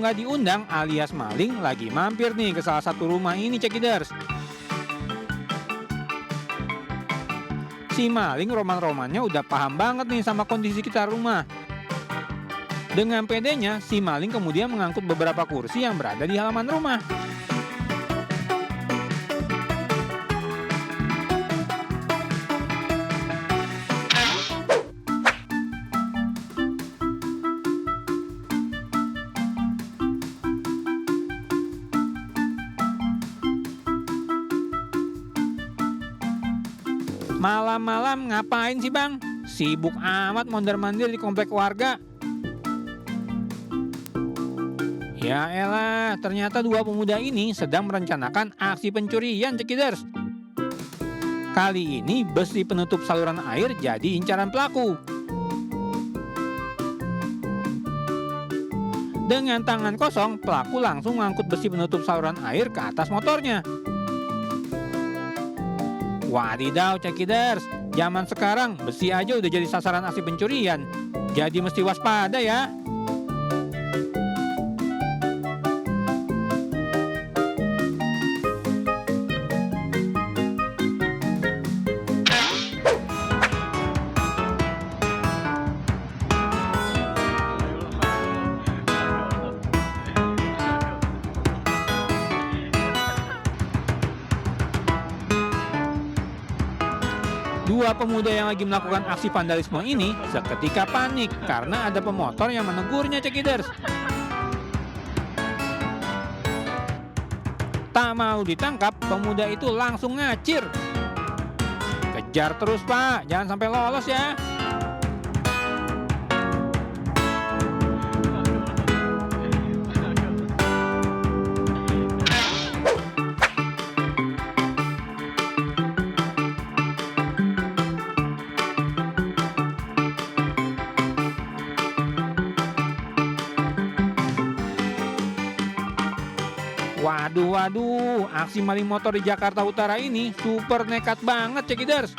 nggak diundang alias maling lagi mampir nih ke salah satu rumah ini, cekiders. Si maling roman-romannya udah paham banget nih sama kondisi sekitar rumah. Dengan pedenya, si maling kemudian mengangkut beberapa kursi yang berada di halaman rumah. Malam-malam ngapain sih, Bang? Sibuk amat mondar-mandir di komplek warga. Ya elah, ternyata dua pemuda ini sedang merencanakan aksi pencurian, cekiders. Kali ini besi penutup saluran air jadi incaran pelaku. Dengan tangan kosong, pelaku langsung mengangkut besi penutup saluran air ke atas motornya. Wadidaw, cekiders, zaman sekarang besi aja udah jadi sasaran aksi pencurian. Jadi mesti waspada ya. Dua pemuda yang lagi melakukan aksi vandalisme ini seketika panik karena ada pemotor yang menegurnya, cekiders. Tak mau ditangkap, pemuda itu langsung ngacir. Kejar terus, Pak, jangan sampai lolos ya. Waduh, aksi maling motor di Jakarta Utara ini super nekat banget, cekiders.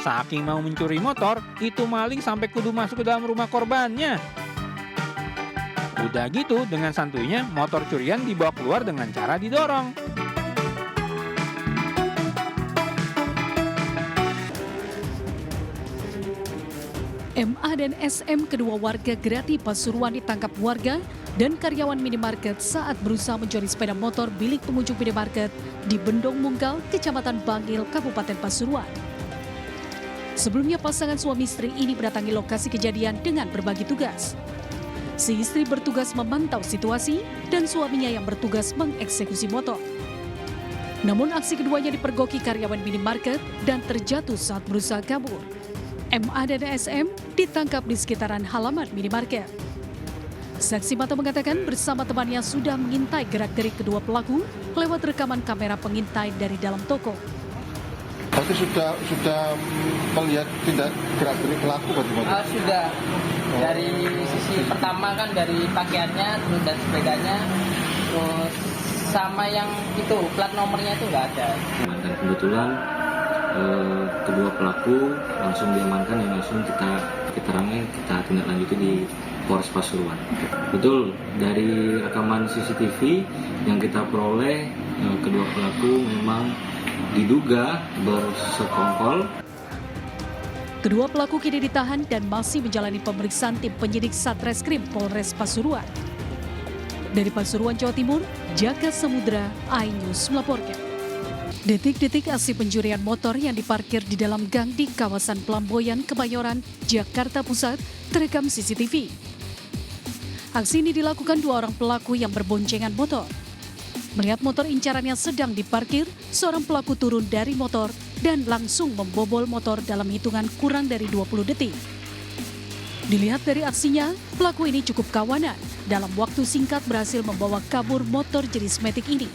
Saking mau mencuri motor, itu maling sampai kudu masuk ke dalam rumah korbannya. Udah gitu, dengan santuinya motor curian dibawa keluar dengan cara didorong. MA dan SM, kedua warga Grati Pasuruan, ditangkap warga dan karyawan minimarket saat berusaha mencuri sepeda motor milik pengunjung minimarket di Bendong Munggal, Kecamatan Bangil, Kabupaten Pasuruan. Sebelumnya pasangan suami istri ini mendatangi lokasi kejadian dengan berbagi tugas. Si istri bertugas memantau situasi dan suaminya yang bertugas mengeksekusi motor. Namun aksi keduanya dipergoki karyawan minimarket dan terjatuh saat berusaha kabur. MA dan SM ditangkap di sekitaran halaman minimarket. Saksi mata mengatakan bersama temannya sudah mengintai gerak-gerik kedua pelaku lewat rekaman kamera pengintai dari dalam toko. Tapi sudah melihat tindak gerak-gerik pelaku bagaimana? Sudah. Dari sisi pertama kan dari pakaiannya, terus dan sepedanya, terus sama yang itu plat nomornya itu nggak ada. Dan kebetulan kedua pelaku langsung diamankan dan langsung kita tindak lanjuti di Polres Pasuruan. Betul, dari rekaman CCTV yang kita peroleh, kedua pelaku memang diduga bersekongkol. Kedua pelaku kini ditahan dan masih menjalani pemeriksaan tim penyidik Satreskrim Polres Pasuruan. Dari Pasuruan, Jawa Timur, Jaka Samudra, iNews melaporkan. Detik-detik aksi pencurian motor yang diparkir di dalam gang di kawasan Pelamboyan, Kebayoran, Jakarta Pusat terekam CCTV. Aksi ini dilakukan dua orang pelaku yang berboncengan motor. Melihat motor incarannya sedang diparkir, seorang pelaku turun dari motor dan langsung membobol motor dalam hitungan kurang dari 20 detik. Dilihat dari aksinya, pelaku ini cukup kawanan. Dalam waktu singkat berhasil membawa kabur motor jenis Matic ini.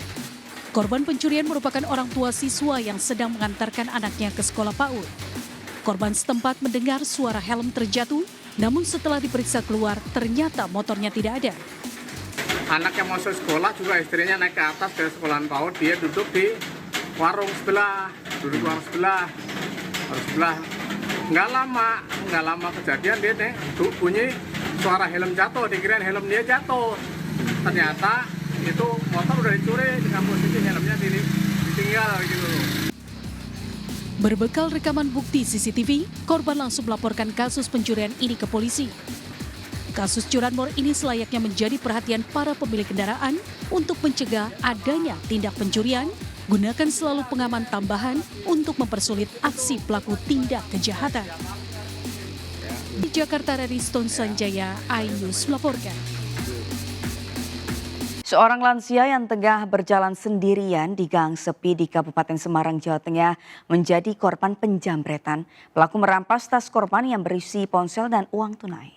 Korban pencurian merupakan orang tua siswa yang sedang mengantarkan anaknya ke sekolah PAUD. Korban setempat mendengar suara helm terjatuh, namun setelah diperiksa keluar, ternyata motornya tidak ada. Anak yang masuk sekolah juga istrinya naik ke atas dari sekolahan PAUD, dia duduk di warung sebelah. Nggak lama kejadian dia bunyi suara helm jatuh, dikirain helm dia jatuh. Ternyata itu motor udah dicuri dengan posisi helmnya ditinggal gitu. Berbekal rekaman bukti CCTV, korban langsung melaporkan kasus pencurian ini ke polisi. Kasus curanmor ini selayaknya menjadi perhatian para pemilik kendaraan untuk mencegah adanya tindak pencurian. Gunakan selalu pengaman tambahan untuk mempersulit aksi pelaku tindak kejahatan. Di Jakarta, Riston Sanjaya, iNews melaporkan. Seorang lansia yang tengah berjalan sendirian di gang sepi di Kabupaten Semarang, Jawa Tengah menjadi korban penjambretan. Pelaku merampas tas korban yang berisi ponsel dan uang tunai.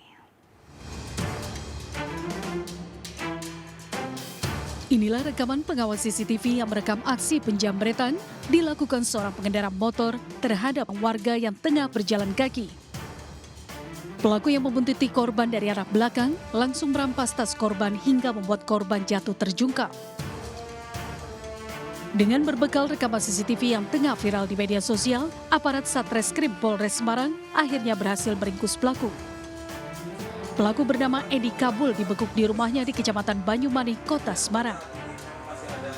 Inilah rekaman pengawas CCTV yang merekam aksi penjambretan dilakukan seorang pengendara motor terhadap warga yang tengah berjalan kaki. Pelaku yang membuntuti korban dari arah belakang langsung merampas tas korban hingga membuat korban jatuh terjungkal. Dengan berbekal rekaman CCTV yang tengah viral di media sosial, aparat Satreskrim Polres Semarang akhirnya berhasil meringkus pelaku. Pelaku bernama Edi Kabul dibekuk di rumahnya di Kecamatan Banyumanik, Kota Semarang.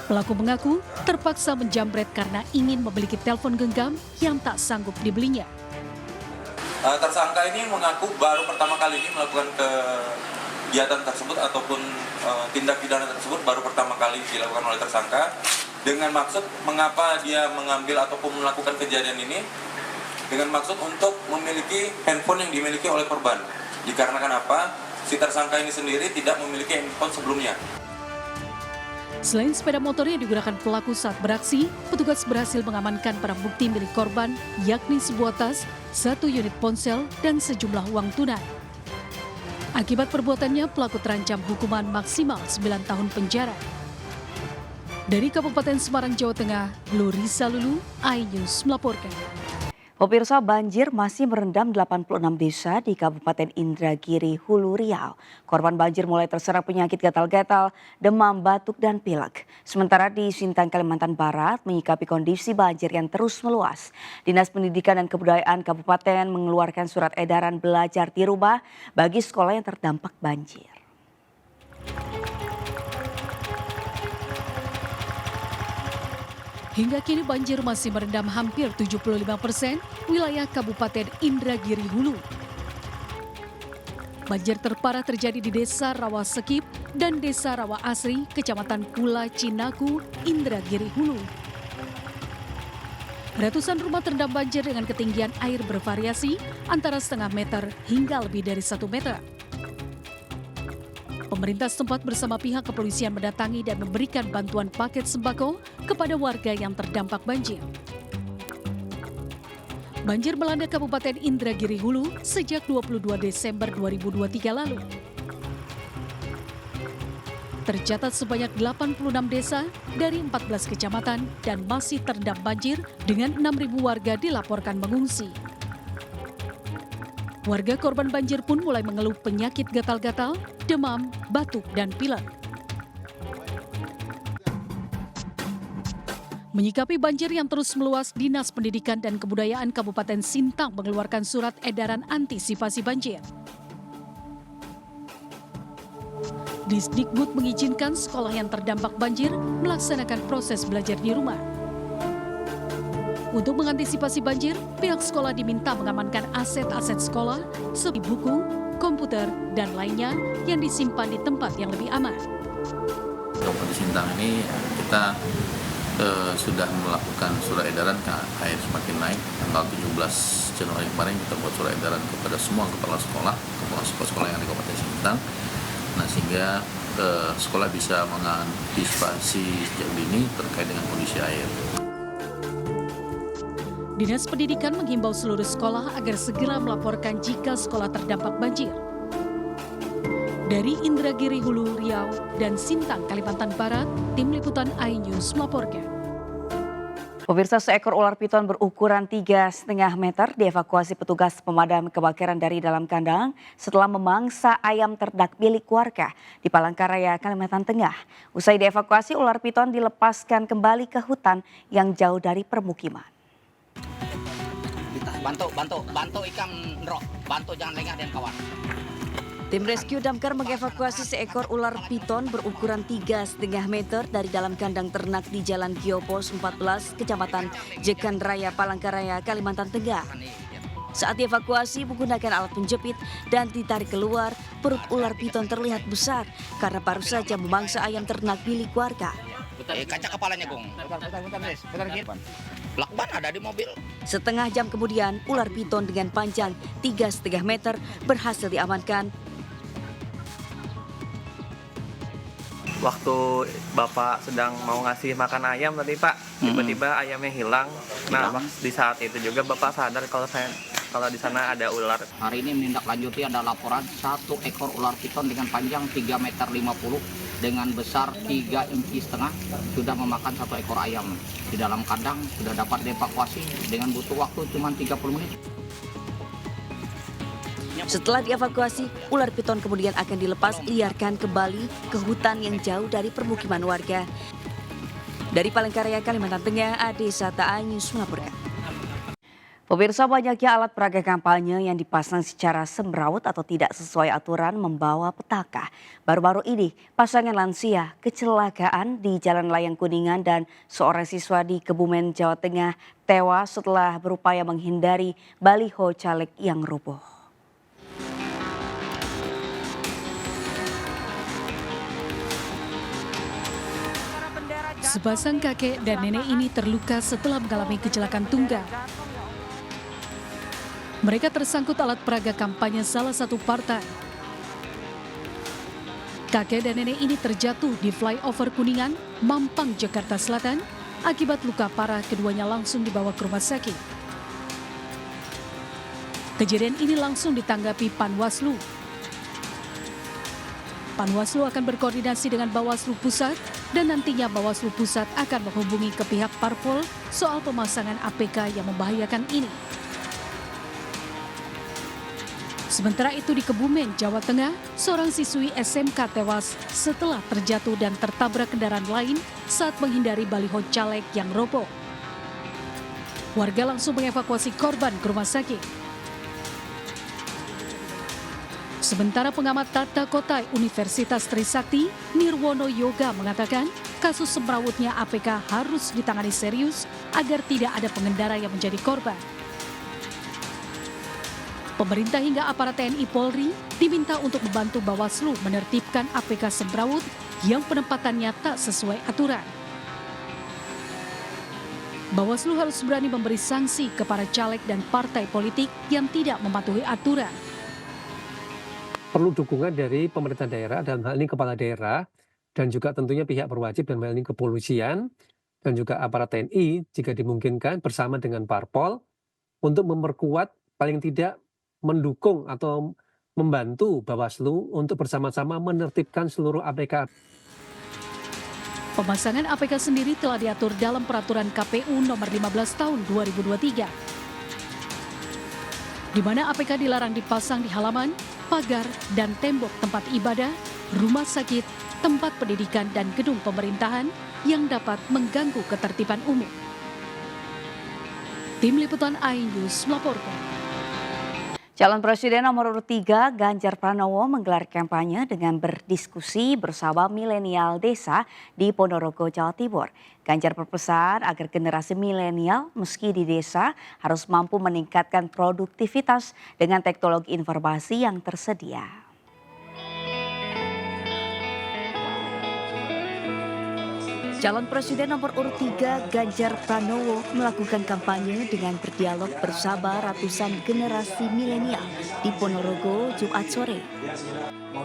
Pelaku mengaku terpaksa menjambret karena ingin memiliki telepon genggam yang tak sanggup dibelinya. Tersangka ini mengaku baru pertama kali ini melakukan kegiatan tersebut ataupun tindak pidana tersebut baru pertama kali dilakukan oleh tersangka dengan maksud mengapa dia mengambil ataupun melakukan kejadian ini dengan maksud untuk memiliki handphone yang dimiliki oleh korban. Dikarenakan apa? Si tersangka ini sendiri tidak memiliki handphone sebelumnya. Selain sepeda motor yang digunakan pelaku saat beraksi, petugas berhasil mengamankan barang bukti milik korban, yakni sebuah tas, 1 unit ponsel, dan sejumlah uang tunai. Akibat perbuatannya, pelaku terancam hukuman maksimal 9 tahun penjara. Dari Kabupaten Semarang, Jawa Tengah, Lurisa Lulu, iNews melaporkan. Pemirsa, banjir masih merendam 86 desa di Kabupaten Indragiri, Hulu Riau. Korban banjir mulai terserang penyakit gatal-gatal, demam, batuk, dan pilek. Sementara di Sintang, Kalimantan Barat, menyikapi kondisi banjir yang terus meluas, Dinas Pendidikan dan Kebudayaan Kabupaten mengeluarkan surat edaran belajar di rumah bagi sekolah yang terdampak banjir. Hingga kini banjir masih merendam hampir 75% wilayah Kabupaten Indragiri Hulu. Banjir terparah terjadi di Desa Rawa Sekip dan Desa Rawa Asri, Kecamatan Pula Cinaku, Indragiri Hulu. Ratusan rumah terendam banjir dengan ketinggian air bervariasi antara setengah meter hingga lebih dari 1 meter. Pemerintah setempat bersama pihak kepolisian mendatangi dan memberikan bantuan paket sembako kepada warga yang terdampak banjir. Banjir melanda Kabupaten Indragiri Hulu sejak 22 Desember 2023 lalu. Tercatat sebanyak 86 desa dari 14 kecamatan dan masih terendam banjir dengan 6.000 warga dilaporkan mengungsi. Warga korban banjir pun mulai mengeluh penyakit gatal-gatal, demam, batuk, dan pilek. Menyikapi banjir yang terus meluas, Dinas Pendidikan dan Kebudayaan Kabupaten Sintang mengeluarkan surat edaran antisipasi banjir. Disdikbud mengizinkan sekolah yang terdampak banjir melaksanakan proses belajar di rumah. Untuk mengantisipasi banjir, pihak sekolah diminta mengamankan aset-aset sekolah seperti buku, komputer, dan lainnya yang disimpan di tempat yang lebih aman. Kabupaten Sintang ini kita sudah melakukan surat edaran air semakin naik. Tanggal 17 Januari kemarin kita buat surat edaran kepada semua kepala sekolah yang ada di Kabupaten Sintang. Nah, sehingga sekolah bisa mengantisipasi sejak dini terkait dengan kondisi air. Dinas Pendidikan menghimbau seluruh sekolah agar segera melaporkan jika sekolah terdampak banjir. Dari Indragiri Hulu, Riau, dan Sintang, Kalimantan Barat, Tim Liputan iNews melaporkan. Pemirsa, seekor ular piton berukuran 3,5 meter dievakuasi petugas pemadam kebakaran dari dalam kandang setelah memangsa ayam ternak milik warga di Palangkaraya, Kalimantan Tengah. Usai dievakuasi, ular piton dilepaskan kembali ke hutan yang jauh dari permukiman. Bantu ikan roh, bantu jangan lengah dan kawan. Tim rescue damkar mengevakuasi seekor ular piton berukuran 3,5 meter dari dalam kandang ternak di Jalan Giopos 14, Kecamatan Jekan Raya, Palangkaraya, Kalimantan Tengah. Saat dievakuasi menggunakan alat penjepit dan ditarik keluar, perut ular piton terlihat besar karena baru saja memangsa ayam ternak milik warga. Kaca kepalanya, Gong. Lakban ada di mobil. Setengah jam kemudian, ular piton dengan panjang 3,5 meter berhasil diamankan. Waktu Bapak sedang mau ngasih makan ayam tadi Pak, tiba-tiba ayamnya hilang. Nah, di saat itu juga Bapak sadar kalau di sana ada ular. Hari ini menindaklanjuti ada laporan 1 ekor ular piton dengan panjang 3,50 meter dengan besar 3,5 inci sudah memakan 1 ekor ayam. Di dalam kandang sudah dapat dievakuasi dengan butuh waktu cuma 30 menit. Setelah dievakuasi, ular piton kemudian akan dilepas liarkan kembali ke hutan yang jauh dari permukiman warga. Dari Palangkaraya, Kalimantan Tengah, Adesa Ta'anyus melaporkan. Pemirsa, banyaknya alat peraga kampanye yang dipasang secara semrawut atau tidak sesuai aturan membawa petaka. Baru-baru ini, pasangan lansia kecelakaan di Jalan Layang Kuningan dan seorang siswa di Kebumen, Jawa Tengah tewas setelah berupaya menghindari baliho caleg yang roboh. Sepasang kakek dan nenek ini terluka setelah mengalami kecelakaan tunggal. Mereka tersangkut alat peraga kampanye salah satu partai. Kakek dan nenek ini terjatuh di flyover Kuningan, Mampang, Jakarta Selatan. Akibat luka parah, keduanya langsung dibawa ke rumah sakit. Kejadian ini langsung ditanggapi Panwaslu. Panwaslu akan berkoordinasi dengan Bawaslu Pusat dan nantinya Bawaslu Pusat akan menghubungi ke pihak parpol soal pemasangan APK yang membahayakan ini. Sementara itu di Kebumen, Jawa Tengah, seorang siswi SMK tewas setelah terjatuh dan tertabrak kendaraan lain saat menghindari baliho caleg yang roboh. Warga langsung mengevakuasi korban ke rumah sakit. Sementara pengamat tata kota Universitas Trisakti, Nirwono Yoga mengatakan kasus semrawutnya APK harus ditangani serius agar tidak ada pengendara yang menjadi korban. Pemerintah hingga aparat TNI Polri diminta untuk membantu Bawaslu menertibkan APK semrawut yang penempatannya tak sesuai aturan. Bawaslu harus berani memberi sanksi kepada caleg dan partai politik yang tidak mematuhi aturan. Perlu dukungan dari pemerintah daerah, dalam hal ini kepala daerah, dan juga tentunya pihak berwajib, dalam hal ini kepolisian, dan juga aparat TNI, jika dimungkinkan bersama dengan parpol, untuk memperkuat, paling tidak mendukung atau membantu Bawaslu untuk bersama-sama menertibkan seluruh APK. Pemasangan APK sendiri telah diatur dalam peraturan KPU nomor 15 tahun 2023. Di mana APK dilarang dipasang di halaman, pagar, dan tembok tempat ibadah, rumah sakit, tempat pendidikan, dan gedung pemerintahan yang dapat mengganggu ketertiban umum. Tim Liputan iNews melaporkan. Calon Presiden nomor urut 3 Ganjar Pranowo menggelar kampanye dengan berdiskusi bersama milenial desa di Ponorogo, Jawa Timur. Ganjar berpesan agar generasi milenial meski di desa harus mampu meningkatkan produktivitas dengan teknologi informasi yang tersedia. Calon Presiden nomor urut 3 Ganjar Pranowo melakukan kampanye dengan berdialog bersama ratusan generasi milenial di Ponorogo Jumat sore.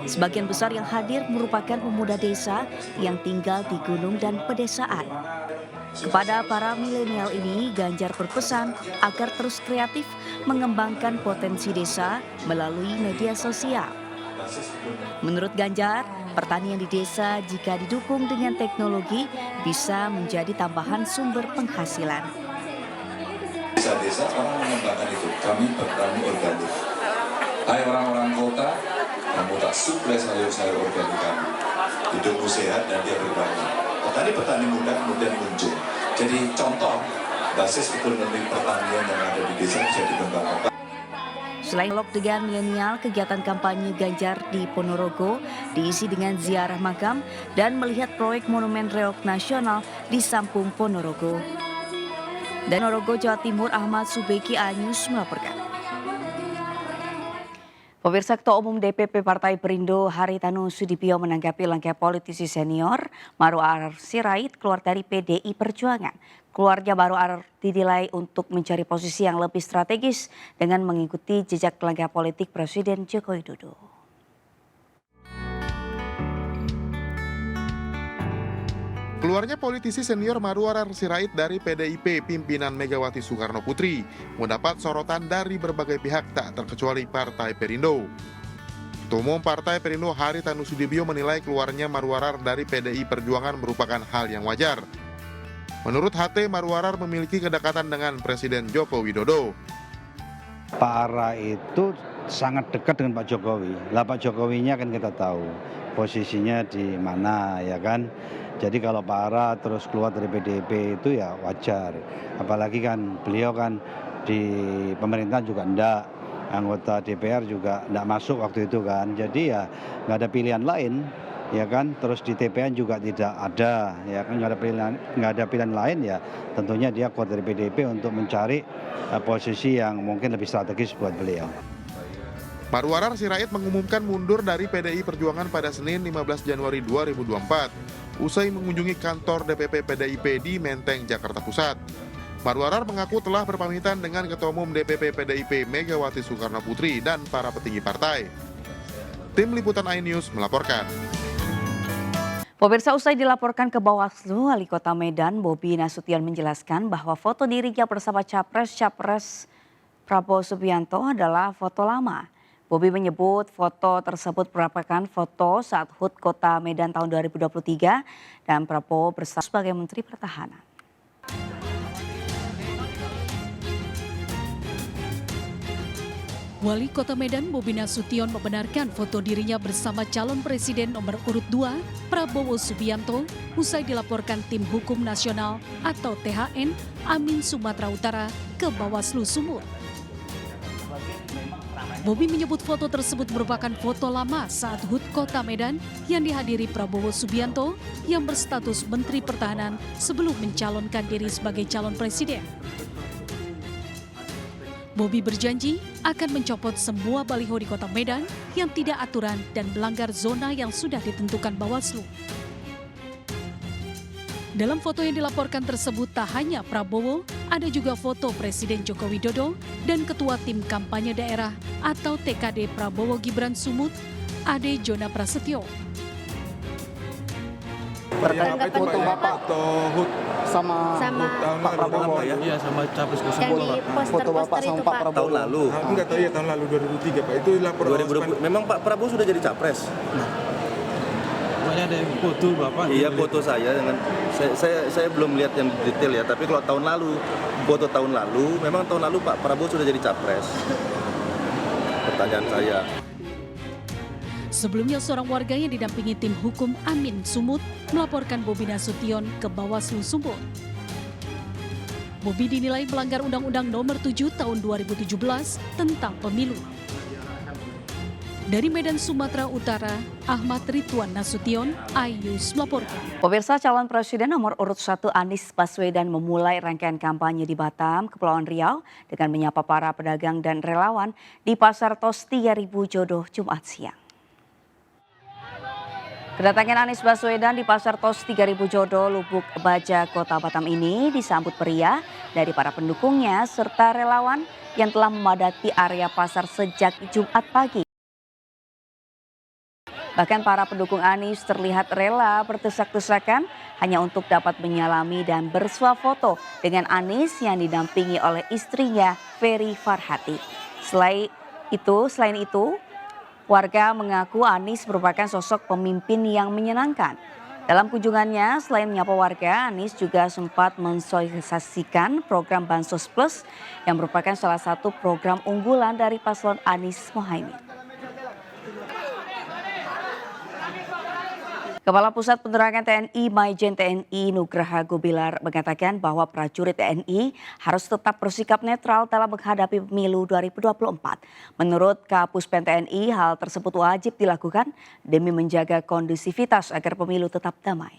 Sebagian besar yang hadir merupakan pemuda desa yang tinggal di gunung dan pedesaan. Kepada para milenial ini, Ganjar berpesan agar terus kreatif mengembangkan potensi desa melalui media sosial. Menurut Ganjar, pertanian di desa jika didukung dengan teknologi bisa menjadi tambahan sumber penghasilan. Desa-desa orang mengembangkan itu, kami bertani organik. Hai orang-orang kota, kamu tak suplai sayur-sayur organik kami. Hidupmu sehat dan dia berbanyak. Petani-petani muda kemudian muncul. Jadi contoh basis ekonomi pertanian yang ada di desa bisa dikembangkan. Selain dialog dengan milenial, kegiatan kampanye Ganjar di Ponorogo diisi dengan ziarah makam dan melihat proyek Monumen Reok Nasional di Sampung Ponorogo. Dan Ponorogo, Jawa Timur, Ahmad Subeki Anyus melaporkan. Pemirsa, Ketua Umum DPP Partai Perindo Haritanu Sudibyo menanggapi langkah politisi senior Maru Arar Sirait keluar dari PDI Perjuangan. Keluarga Maru Arar dinilai untuk mencari posisi yang lebih strategis dengan mengikuti jejak langkah politik Presiden Joko Widodo. Keluarnya politisi senior Maru Arar Sirait dari PDIP pimpinan Megawati Soekarno Putri mendapat sorotan dari berbagai pihak tak terkecuali Partai Perindo. Ketua Umum Partai Perindo Haritanu Sudibyo menilai keluarnya Maru Arar dari PDI Perjuangan merupakan hal yang wajar. Menurut HT, Maru Arar memiliki kedekatan dengan Presiden Joko Widodo. Pak Ara itu sangat dekat dengan Pak Jokowi. Lah Pak Jokowinya kan kita tahu posisinya di mana, ya kan. Jadi kalau Pak Ara terus keluar dari PDIP itu ya wajar. Apalagi kan beliau kan di pemerintahan juga enggak, anggota DPR juga enggak masuk waktu itu kan. Jadi ya nggak ada pilihan lain, ya kan. Terus di TPN juga tidak ada, ya kan, nggak ada pilihan lain ya. Tentunya dia keluar dari PDIP untuk mencari posisi yang mungkin lebih strategis buat beliau. Maru Arar Sirait mengumumkan mundur dari PDI Perjuangan pada Senin 15 Januari 2024. Usai mengunjungi kantor DPP PDIP di Menteng, Jakarta Pusat. Maru Arar mengaku telah berpamitan dengan Ketua Umum DPP PDIP Megawati Soekarno Putri dan para petinggi partai. Tim Liputan iNews melaporkan. Pemirsa, usai dilaporkan ke Bawaslu, Wali Kota Medan Bobi Nasution menjelaskan bahwa foto dirinya bersama Capres Prabowo Subianto adalah foto lama. Bobi menyebut foto tersebut merupakan foto saat HUT Kota Medan tahun 2023 dan Prabowo berstatus sebagai Menteri Pertahanan. Wali Kota Medan Bobi Nasution membenarkan foto dirinya bersama calon presiden nomor urut 2 Prabowo Subianto usai dilaporkan Tim Hukum Nasional atau THN Amin Sumatera Utara ke Bawaslu Sumut. Bobi menyebut foto tersebut merupakan foto lama saat HUT Kota Medan yang dihadiri Prabowo Subianto yang berstatus Menteri Pertahanan sebelum mencalonkan diri sebagai calon presiden. Bobi berjanji akan mencopot semua baliho di Kota Medan yang tidak aturan dan melanggar zona yang sudah ditentukan Bawaslu. Dalam foto yang dilaporkan tersebut tak hanya Prabowo, ada juga foto Presiden Joko Widodo dan Ketua Tim Kampanye Daerah atau TKD Prabowo Gibran Sumut, Ade Jona Prasetyo. Berkaitan foto Bapak HUT sama Pak Prabowo ya? Iya, sama Capres Foto Bapak sama Pak Prabowo. Tahun lalu. Enggak tahu ya, tahun lalu 2003 Pak. Itu laporan. Memang Pak Prabowo sudah jadi Capres. Ada foto Bapak. Iya, foto saya dengan saya belum lihat yang detail ya, tapi kalau tahun lalu, foto tahun lalu, memang tahun lalu Pak Prabowo sudah jadi Capres. Pertanyaan saya. Sebelumnya seorang warga yang didampingi tim hukum Amin Sumut melaporkan Bobi Nasution ke Bawaslu Sumut. Bobi dinilai melanggar Undang-Undang Nomor 7 Tahun 2017 tentang Pemilu. Dari Medan, Sumatera Utara, Ahmad Ridwan Nasution, iNews melaporkan. Pemirsa, calon presiden nomor urut 1 Anies Baswedan memulai rangkaian kampanye di Batam, Kepulauan Riau dengan menyapa para pedagang dan relawan di Pasar Tos 3000 Jodoh Jumat siang. Kedatangan Anies Baswedan di Pasar Tos 3000 Jodoh Lubuk Baja, Kota Batam ini disambut meriah dari para pendukungnya serta relawan yang telah memadati area pasar sejak Jumat pagi. Bahkan para pendukung Anies terlihat rela berdesak-desakan hanya untuk dapat menyalami dan bersuah foto dengan Anies yang didampingi oleh istrinya Ferry Farhati. Selain itu, warga mengaku Anies merupakan sosok pemimpin yang menyenangkan. Dalam kunjungannya, selain menyapa warga, Anies juga sempat mensosialisasikan program Bansos Plus yang merupakan salah satu program unggulan dari paslon Anies Mohaimin. Kepala Pusat Penerangan TNI Maijen TNI Nugraha Gumilar mengatakan bahwa prajurit TNI harus tetap bersikap netral dalam menghadapi pemilu 2024. Menurut Kapuspen TNI, hal tersebut wajib dilakukan demi menjaga kondusivitas agar pemilu tetap damai.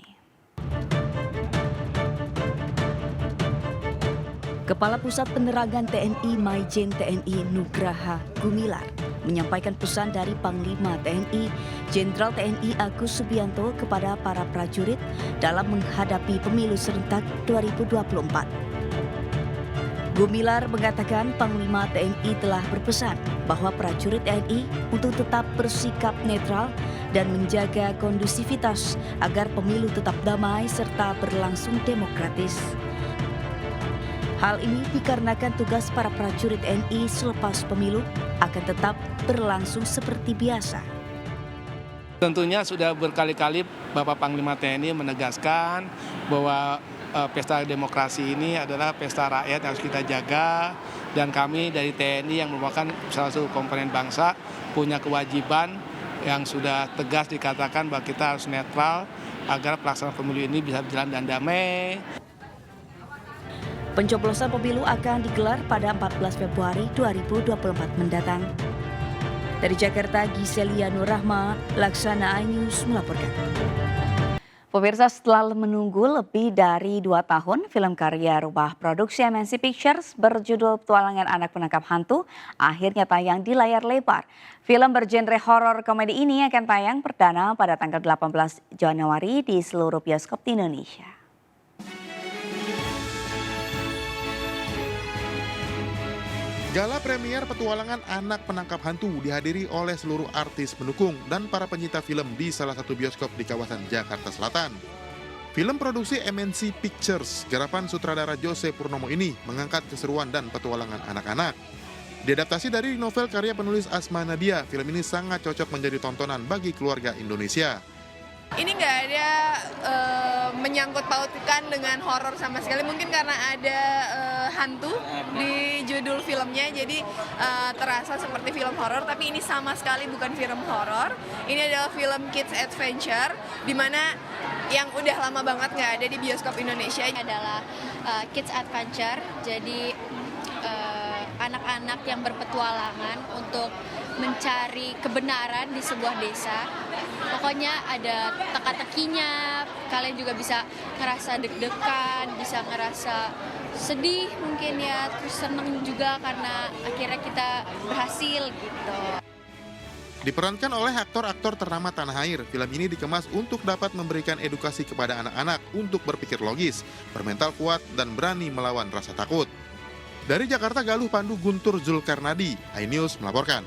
Kepala Pusat Penerangan TNI Maijen TNI Nugraha Gumilar menyampaikan pesan dari Panglima TNI Jenderal TNI Agus Subianto kepada para prajurit dalam menghadapi pemilu serentak 2024. Gumilar mengatakan Panglima TNI telah berpesan bahwa prajurit TNI untuk tetap bersikap netral dan menjaga kondusivitas agar pemilu tetap damai serta berlangsung demokratis. Hal ini dikarenakan tugas para prajurit TNI selepas pemilu akan tetap berlangsung seperti biasa. Tentunya sudah berkali-kali Bapak Panglima TNI menegaskan bahwa pesta demokrasi ini adalah pesta rakyat yang harus kita jaga, dan kami dari TNI yang merupakan salah satu komponen bangsa punya kewajiban yang sudah tegas dikatakan bahwa kita harus netral agar pelaksanaan pemilu ini bisa berjalan dan damai. Pencoblosan pemilu akan digelar pada 14 Februari 2024 mendatang. Dari Jakarta, Giselia Nurrahma, Laksana iNews melaporkan. Pemirsa, setelah menunggu lebih dari 2 tahun, film karya rumah produksi MNC Pictures berjudul Petualangan Anak Penangkap Hantu akhirnya tayang di layar lebar. Film bergenre horor komedi ini akan tayang perdana pada tanggal 18 Januari di seluruh bioskop di Indonesia. Gala premier Petualangan Anak Penangkap Hantu dihadiri oleh seluruh artis pendukung dan para pencinta film di salah satu bioskop di kawasan Jakarta Selatan. Film produksi MNC Pictures, garapan sutradara Jose Purnomo ini mengangkat keseruan dan petualangan anak-anak. Diadaptasi dari novel karya penulis Asma Nadia, film ini sangat cocok menjadi tontonan bagi keluarga Indonesia. Ini nggak ada menyangkut pautkan dengan horor sama sekali, mungkin karena ada hantu di judul filmnya, jadi terasa seperti film horor, tapi ini sama sekali bukan film horor. Ini adalah film kids adventure, di mana yang udah lama banget nggak ada di bioskop Indonesia. Adalah kids adventure, jadi anak-anak yang berpetualangan untuk mencari kebenaran di sebuah desa. Pokoknya ada teka-tekinya, kalian juga bisa ngerasa deg-degan, bisa ngerasa sedih mungkin ya, terus seneng juga karena akhirnya kita berhasil gitu. Diperankan oleh aktor-aktor ternama tanah air, film ini dikemas untuk dapat memberikan edukasi kepada anak-anak untuk berpikir logis, bermental kuat, dan berani melawan rasa takut. Dari Jakarta, Galuh Pandu Guntur Zulkarnadi, iNews melaporkan.